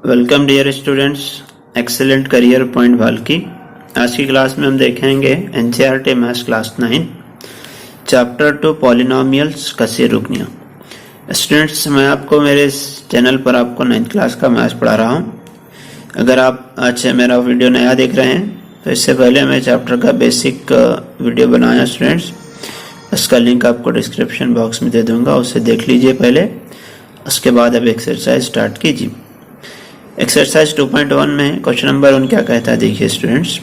Welcome dear students, excellent career point भाल की। आज की क्लास में हम देखेंगे NCERT maths class 9 chapter 2 polynomials कसीर रुकनियाँ। स्टूडेंट्स, मैं आपको मेरे इस चैनल पर आपको 9th क्लास का मैथ्स पढ़ा रहा हूँ। अगर आप आज से मेरा वीडियो नया देख रहे हैं तो इससे पहले मैं चैप्टर का बेसिक वीडियो बनाया स्टूडेंट्स, उसका लिंक आपको डिस्क्रिप्शन बॉक्स में दे दूंगा, उसे देख लीजिए पहले। उसके बाद अब एक्सरसाइज स्टार्ट कीजिए। एक्सरसाइज 2.1 में क्वेश्चन नंबर 1 क्या कहता है, देखिए students.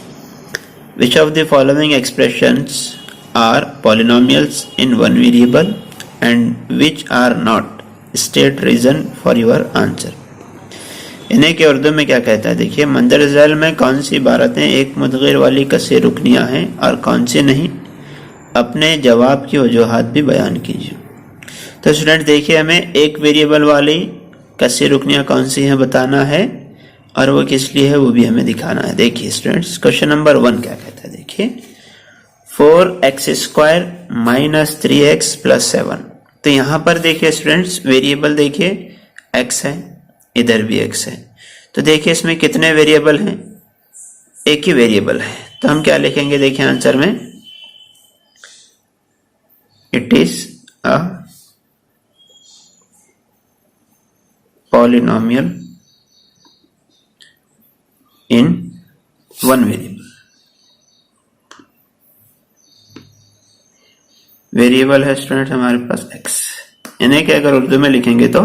Which of the following expressions are polynomials in one variable and which are not, state reason for your answer. इन्हें के उर्दू में क्या कहता है, देखिए। मंदर झैल में कौन सी इबारतें एक मुदगिर वाली कसीर रुकनियाँ हैं और कौन सी नहीं, अपने जवाब की वजूहात भी बयान कीजिए। तो स्टूडेंट देखिए, हमें एक वेरिएबल वाली कसीर रुकनियाँ कौन सी हैं बताना है और वो किस लिए है वो भी हमें दिखाना है। देखिए स्टूडेंट्स, क्वेश्चन नंबर 1 क्या कहता है, देखिए। 4x² - 3x + 7। तो यहाँ पर देखिए स्टूडेंट्स, वेरिएबल देखिए x है, इधर भी x है। तो देखिए इसमें कितने वेरिएबल हैं, एक ही वेरिएबल है। तो हम क्या लिखेंगे, देखिए आंसर में, it is a polynomial in one variable। Variable है स्टूडेंट हमारे पास x। इन्हें क्या अगर उर्दू में लिखेंगे तो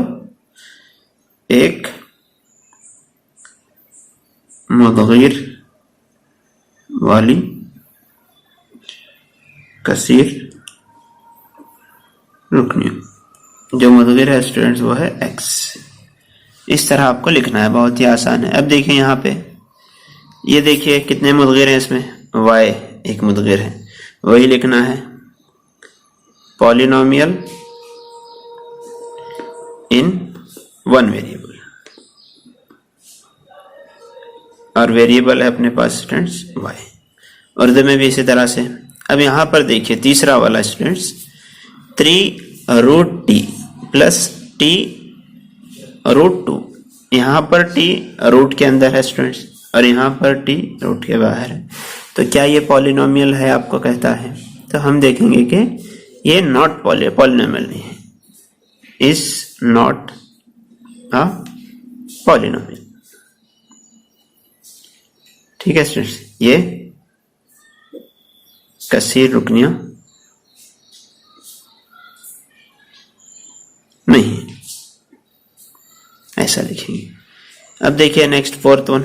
एक मुदगिर वाली कसीर रुकनियाँ। जो मुदगिर है स्टूडेंट्स वो है x। इस तरह आपको लिखना है, बहुत ही आसान है। अब देखिए यहाँ पे, ये देखिए कितने मुदगिर हैं इसमें, y एक मुदगिर है, वही लिखना है। पॉलिनोमियल इन वन वेरिएबल, और वेरिएबल है अपने पास स्टूडेंट्स y। उर्दू में भी इसी तरह से। अब यहाँ पर देखिए तीसरा वाला स्टूडेंट्स, 3√t + t√2। यहाँ पर t रूट के अंदर है स्टूडेंट्स और यहाँ पर t रूट के बाहर है। तो क्या ये पॉलिनोमियल है, आपको कहता है। तो हम देखेंगे कि ये नॉट पॉलिनोमियल नहीं है, इज नॉट अ पॉलिनोमियल। ठीक है स्टूडेंट्स, ये कसीर रुकनियाँ नहीं है, ऐसा लिखेंगे। अब देखिए next 4th one,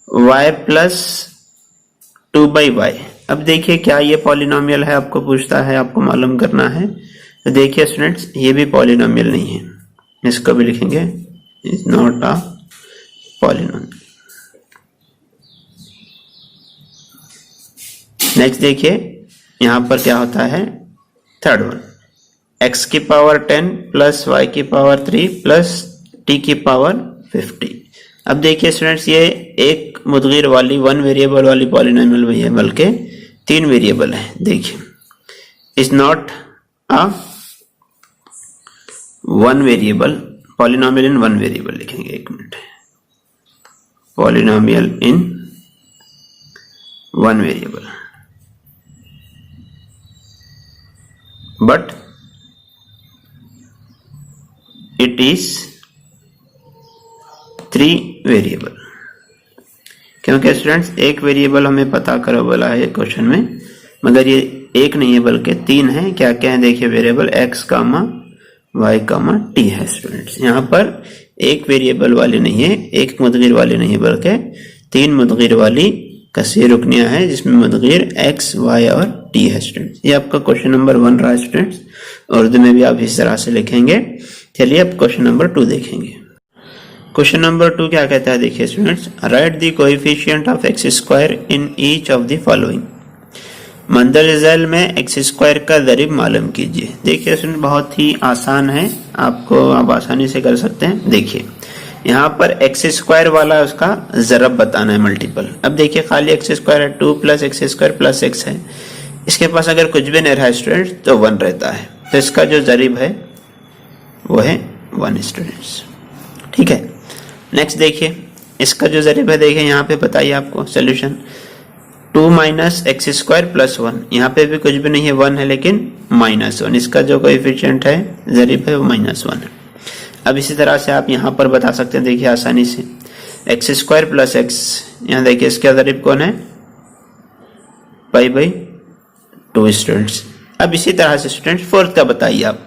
y + 2/y। अब देखिए क्या ये पॉलिनोमियल है, आपको पूछता है, आपको मालूम करना है। तो देखिए स्टूडेंट्स, ये भी पॉलिनोमियल नहीं है, इसको भी लिखेंगे is not a polynomial. Next देखिए यहां पर क्या होता है, 3rd one, x⁻10 + y⁻3 + t⁻50। अब देखिए स्टूडेंट्स, ये एक मुदगिर वाली वन वेरिएबल वाली पॉलिनोमियल नहीं है, बल्कि 3 वेरिएबल है। देखिए, is not a one variable, polynomial in one variable लिखेंगे। 1 minute, polynomial in one variable, but it is 3 variable. क्योंकि स्टूडेंट्स एक वेरिएबल हमें पता करो बोला है क्वेश्चन में, मगर ये एक नहीं है बल्कि 3 है। क्या क्या है देखिए, वेरिएबल x, y, t है स्टूडेंट्स। यहाँ पर एक वेरिएबल वाली नहीं है, एक मुदगिर वाली नहीं है, बल्कि 3 मुदगिर वाली कसीर रुकनियाँ है, जिसमें मुदगिर x, y और t है स्टूडेंट्स। ये आपका क्वेश्चन नंबर 1 रहा स्टूडेंट्स। उर्दू में भी आप इस तरह से लिखेंगे। चलिए अब क्वेश्चन नंबर 2 देखेंगे। क्वेश्चन नंबर 2 क्या कहता है, देखिए students. Right the coefficient of x² in each of the following. मंदर झैल में x² का ज़रिब मालूम कीजिए। देखिए स्टूडेंट, बहुत ही आसान है, आपको आप आसानी से कर सकते हैं। देखिए यहाँ पर x² वाला उसका ज़रब बताना है, मल्टीपल। अब देखिए खाली x² है, 2 + x² + x है। इसके पास अगर कुछ भी नहीं रहा स्टूडेंट्स तो 1 रहता है। तो इसका जो ज़रिब है वो है 1 स्टूडेंट्स। ठीक है। नेक्स्ट देखिए, इसका जो जरिब है देखिए यहाँ पे बताइए आपको solution 2 minus x square plus 1, यहाँ पे भी कुछ भी नहीं है, 1 है लेकिन -1, इसका जो कोएफिशिएंट है जरिब है वो -1 है। अब इसी तरह से आप यहाँ पर बता सकते हैं, देखिए आसानी से एक्स स्क्वायर प्लस एक्स, यहाँ देखिए इसका जरिब कौन है, π/2 स्टूडेंट्स। अब इसी तरह से स्टूडेंट्स फोर्थ का बताइए आप,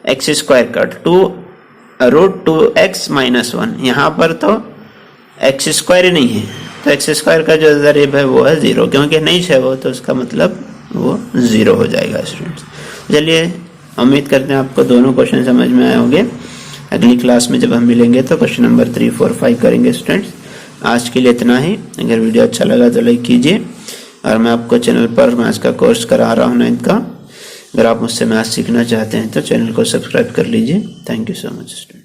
एक्स स्क्वायर का 2√2x - 1, यहाँ पर तो एक्स स्क्वायर ही नहीं है, तो एक्स स्क्वायर का जो जरिब है वो है 0, क्योंकि नहीं है वो, तो उसका मतलब वो 0 हो जाएगा स्टूडेंट्स। चलिए, उम्मीद करते हैं आपको दोनों क्वेश्चन समझ में आए होंगे। अगली क्लास में जब हम मिलेंगे तो क्वेश्चन नंबर 3, 4, 5 करेंगे स्टूडेंट्स। आज के लिए इतना ही। अगर वीडियो अच्छा लगा तो लाइक कीजिए, और मैं आपको चैनल पर मैथ्स का कोर्स करा रहा हूँ 9th का, अगर आप मुझसे मैथ्स सीखना चाहते हैं तो चैनल को सब्सक्राइब कर लीजिए। Thank you so much student.